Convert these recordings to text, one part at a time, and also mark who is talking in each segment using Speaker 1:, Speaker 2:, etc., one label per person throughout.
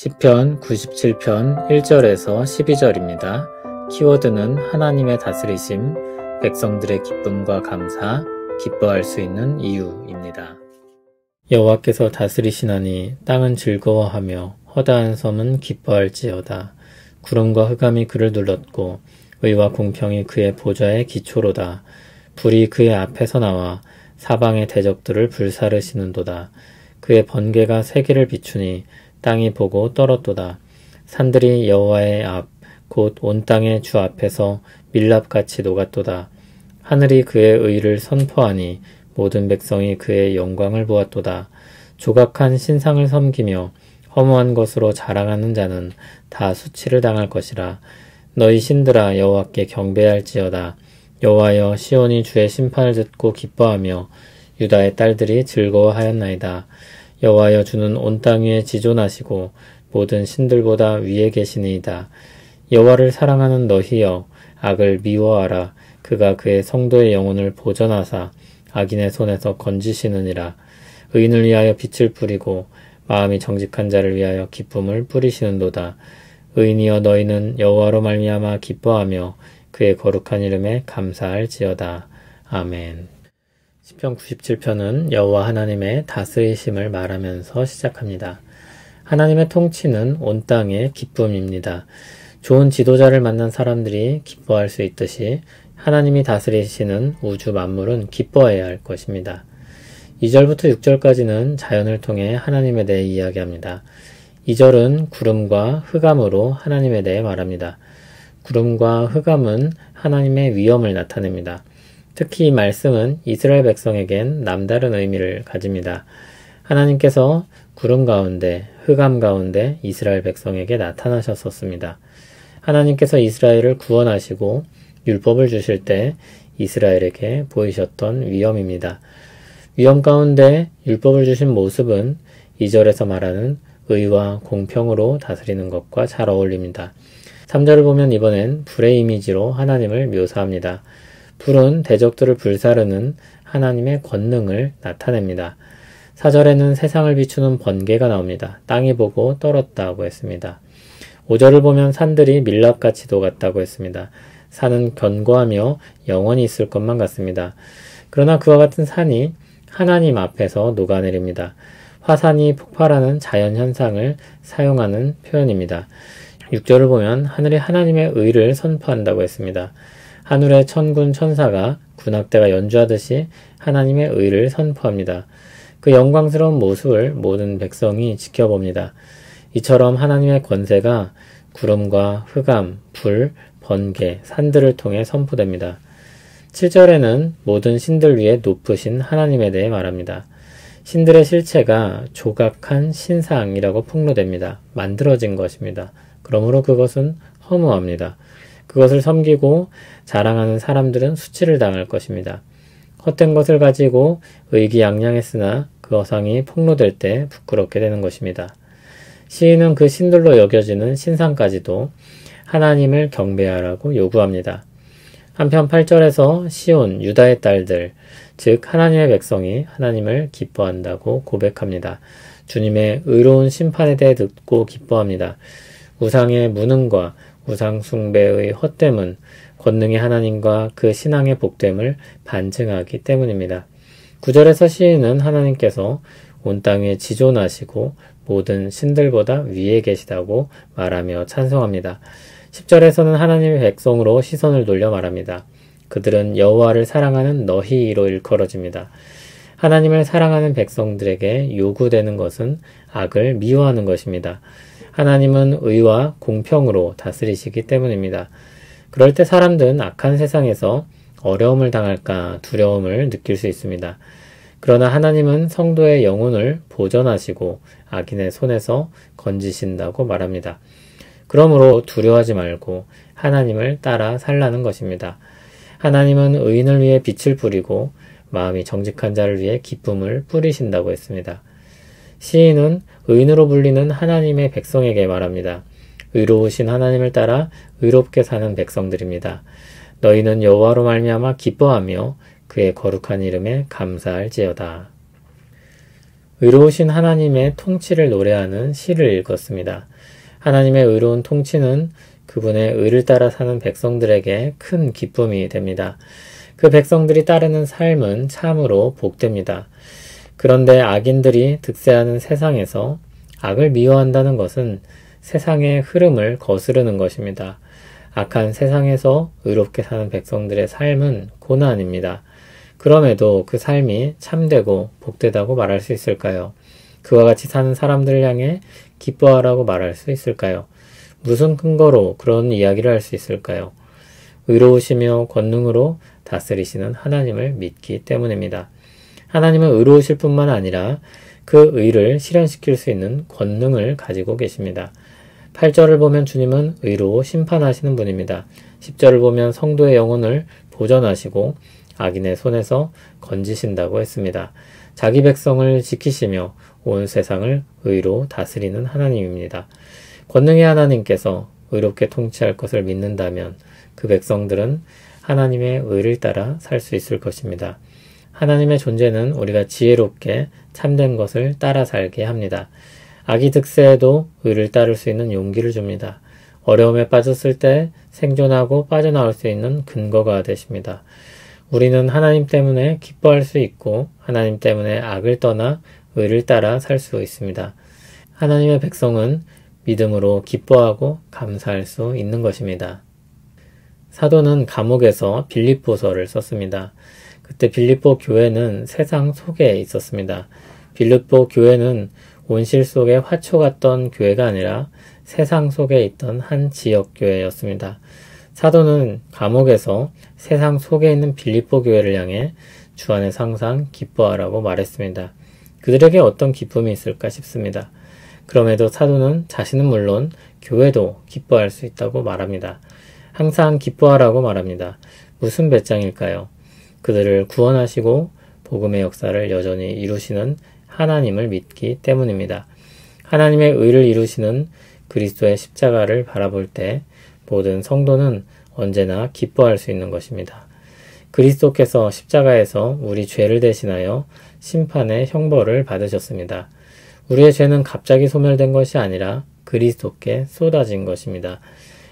Speaker 1: 시편 97편 1절에서 12절입니다. 키워드는 하나님의 다스리심, 백성들의 기쁨과 감사, 기뻐할 수 있는 이유입니다. 여호와께서 다스리시나니 땅은 즐거워하며 허다한 섬은 기뻐할지어다. 구름과 흑암이 그를 둘렀고 의와 공평이 그의 보좌의 기초로다. 불이 그의 앞에서 나와 사방의 대적들을 불사르시는도다. 그의 번개가 세계를 비추니 땅이 보고 떨었도다. 산들이 여호와의 앞, 곧 온 땅의 주 앞에서 밀랍같이 녹았도다. 하늘이 그의 의를 선포하니 모든 백성이 그의 영광을 보았도다. 조각한 신상을 섬기며 허무한 것으로 자랑하는 자는 다 수치를 당할 것이라. 너희 신들아 여호와께 경배할지어다. 여호와여, 시온이 주의 심판을 듣고 기뻐하며 유다의 딸들이 즐거워하였나이다. 여호와여, 주는 온 땅 위에 지존하시고 모든 신들보다 위에 계시니이다. 여호와를 사랑하는 너희여, 악을 미워하라. 그가 그의 성도의 영혼을 보전하사 악인의 손에서 건지시느니라. 의인을 위하여 빛을 뿌리고 마음이 정직한 자를 위하여 기쁨을 뿌리시는도다. 의인이여, 너희는 여호와로 말미암아 기뻐하며 그의 거룩한 이름에 감사할지어다. 아멘. 시편 97편은 여호와 하나님의 다스리심을 말하면서 시작합니다. 하나님의 통치는 온 땅의 기쁨입니다. 좋은 지도자를 만난 사람들이 기뻐할 수 있듯이 하나님이 다스리시는 우주 만물은 기뻐해야 할 것입니다. 2절부터 6절까지는 자연을 통해 하나님에 대해 이야기합니다. 2절은 구름과 흑암으로 하나님에 대해 말합니다. 구름과 흑암은 하나님의 위엄을 나타냅니다. 특히 이 말씀은 이스라엘 백성에겐 남다른 의미를 가집니다. 하나님께서 구름 가운데, 흑암 가운데 이스라엘 백성에게 나타나셨었습니다. 하나님께서 이스라엘을 구원하시고 율법을 주실 때 이스라엘에게 보이셨던 위엄입니다. 위엄 가운데 율법을 주신 모습은 2절에서 말하는 의와 공평으로 다스리는 것과 잘 어울립니다. 3절을 보면 이번엔 불의 이미지로 하나님을 묘사합니다. 불은 대적들을 불사르는 하나님의 권능을 나타냅니다. 4절에는 세상을 비추는 번개가 나옵니다. 땅이 보고 떨었다고 했습니다. 5절을 보면 산들이 밀랍같이 녹았다고 했습니다. 산은 견고하며 영원히 있을 것만 같습니다. 그러나 그와 같은 산이 하나님 앞에서 녹아내립니다. 화산이 폭발하는 자연현상을 사용하는 표현입니다. 6절을 보면 하늘이 하나님의 의를 선포한다고 했습니다. 하늘의 천군 천사가 군악대가 연주하듯이 하나님의 의를 선포합니다. 그 영광스러운 모습을 모든 백성이 지켜봅니다. 이처럼 하나님의 권세가 구름과 흑암, 불, 번개, 산들을 통해 선포됩니다. 7절에는 모든 신들 위에 높으신 하나님에 대해 말합니다. 신들의 실체가 조각한 신상이라고 폭로됩니다. 만들어진 것입니다. 그러므로 그것은 허무합니다. 그것을 섬기고 자랑하는 사람들은 수치를 당할 것입니다. 헛된 것을 가지고 의기양양했으나 그 어상이 폭로될 때 부끄럽게 되는 것입니다. 시인은 그 신들로 여겨지는 신상까지도 하나님을 경배하라고 요구합니다. 한편 8절에서 시온, 유다의 딸들, 즉 하나님의 백성이 하나님을 기뻐한다고 고백합니다. 주님의 의로운 심판에 대해 듣고 기뻐합니다. 우상의 무능과 우상 숭배의 헛됨은 권능의 하나님과 그 신앙의 복됨을 반증하기 때문입니다. 9절에서 시인은 하나님께서 온 땅 위에 지존하시고 모든 신들보다 위에 계시다고 말하며 찬송합니다. 10절에서는 하나님의 백성으로 시선을 돌려 말합니다. 그들은 여호와를 사랑하는 너희로 일컬어집니다. 하나님을 사랑하는 백성들에게 요구되는 것은 악을 미워하는 것입니다. 하나님은 의와 공평으로 다스리시기 때문입니다. 그럴 때 사람들은 악한 세상에서 어려움을 당할까 두려움을 느낄 수 있습니다. 그러나 하나님은 성도의 영혼을 보전하시고 악인의 손에서 건지신다고 말합니다. 그러므로 두려워하지 말고 하나님을 따라 살라는 것입니다. 하나님은 의인을 위해 빛을 뿌리고 마음이 정직한 자를 위해 기쁨을 뿌리신다고 했습니다. 시인은 의인으로 불리는 하나님의 백성에게 말합니다. 의로우신 하나님을 따라 의롭게 사는 백성들입니다. 너희는 여호와로 말미암아 기뻐하며 그의 거룩한 이름에 감사할지어다. 의로우신 하나님의 통치를 노래하는 시를 읽었습니다. 하나님의 의로운 통치는 그분의 의를 따라 사는 백성들에게 큰 기쁨이 됩니다. 그 백성들이 따르는 삶은 참으로 복됩니다. 그런데 악인들이 득세하는 세상에서 악을 미워한다는 것은 세상의 흐름을 거스르는 것입니다. 악한 세상에서 의롭게 사는 백성들의 삶은 고난입니다. 그럼에도 그 삶이 참되고 복되다고 말할 수 있을까요? 그와 같이 사는 사람들을 향해 기뻐하라고 말할 수 있을까요? 무슨 근거로 그런 이야기를 할 수 있을까요? 의로우시며 권능으로 다스리시는 하나님을 믿기 때문입니다. 하나님은 의로우실 뿐만 아니라 그 의를 실현시킬 수 있는 권능을 가지고 계십니다. 8절을 보면 주님은 의로 심판하시는 분입니다. 10절을 보면 성도의 영혼을 보전하시고 악인의 손에서 건지신다고 했습니다. 자기 백성을 지키시며 온 세상을 의로 다스리는 하나님입니다. 권능의 하나님께서 의롭게 통치할 것을 믿는다면 그 백성들은 하나님의 의를 따라 살 수 있을 것입니다. 하나님의 존재는 우리가 지혜롭게 참된 것을 따라 살게 합니다. 악이 득세해도 의를 따를 수 있는 용기를 줍니다. 어려움에 빠졌을 때 생존하고 빠져나올 수 있는 근거가 되십니다. 우리는 하나님 때문에 기뻐할 수 있고 하나님 때문에 악을 떠나 의를 따라 살 수 있습니다. 하나님의 백성은 믿음으로 기뻐하고 감사할 수 있는 것입니다. 사도는 감옥에서 빌립보서를 썼습니다. 그때 빌립보 교회는 세상 속에 있었습니다. 빌립보 교회는 온실 속에 화초 같던 교회가 아니라 세상 속에 있던 한 지역 교회였습니다. 사도는 감옥에서 세상 속에 있는 빌립보 교회를 향해 주 안에서 항상 기뻐하라고 말했습니다. 그들에게 어떤 기쁨이 있을까 싶습니다. 그럼에도 사도는 자신은 물론 교회도 기뻐할 수 있다고 말합니다. 항상 기뻐하라고 말합니다. 무슨 배짱일까요? 그들을 구원하시고 복음의 역사를 여전히 이루시는 하나님을 믿기 때문입니다. 하나님의 의를 이루시는 그리스도의 십자가를 바라볼 때 모든 성도는 언제나 기뻐할 수 있는 것입니다. 그리스도께서 십자가에서 우리 죄를 대신하여 심판의 형벌을 받으셨습니다. 우리의 죄는 갑자기 소멸된 것이 아니라 그리스도께 쏟아진 것입니다.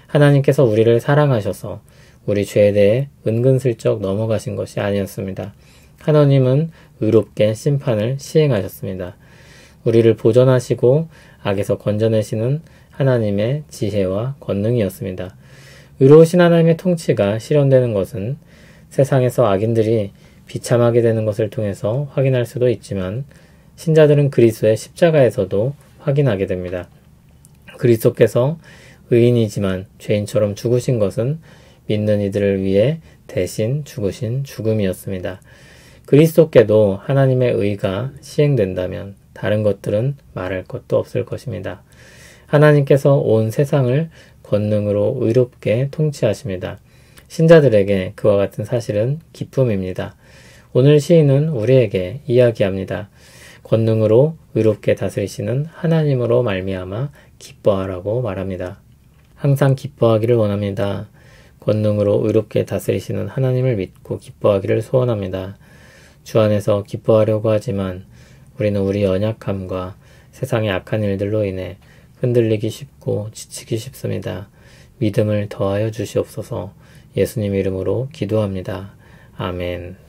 Speaker 1: 하나님께서 우리를 사랑하셔서 우리 죄에 대해 은근슬쩍 넘어가신 것이 아니었습니다. 하나님은 의롭게 심판을 시행하셨습니다. 우리를 보존하시고 악에서 건져내시는 하나님의 지혜와 권능이었습니다. 의로우신 하나님의 통치가 실현되는 것은 세상에서 악인들이 비참하게 되는 것을 통해서 확인할 수도 있지만 신자들은 그리스도의 십자가에서도 확인하게 됩니다. 그리스도께서 의인이지만 죄인처럼 죽으신 것은 믿는 이들을 위해 대신 죽으신 죽음이었습니다. 그리스도께도 하나님의 의가 시행된다면 다른 것들은 말할 것도 없을 것입니다. 하나님께서 온 세상을 권능으로 의롭게 통치하십니다. 신자들에게 그와 같은 사실은 기쁨입니다. 오늘 시인은 우리에게 이야기합니다. 권능으로 의롭게 다스리시는 하나님으로 말미암아 기뻐하라고 말합니다. 항상 기뻐하기를 원합니다. 권능으로 의롭게 다스리시는 하나님을 믿고 기뻐하기를 소원합니다. 주 안에서 기뻐하려고 하지만 우리는 우리 연약함과 세상의 악한 일들로 인해 흔들리기 쉽고 지치기 쉽습니다. 믿음을 더하여 주시옵소서. 예수님 이름으로 기도합니다. 아멘.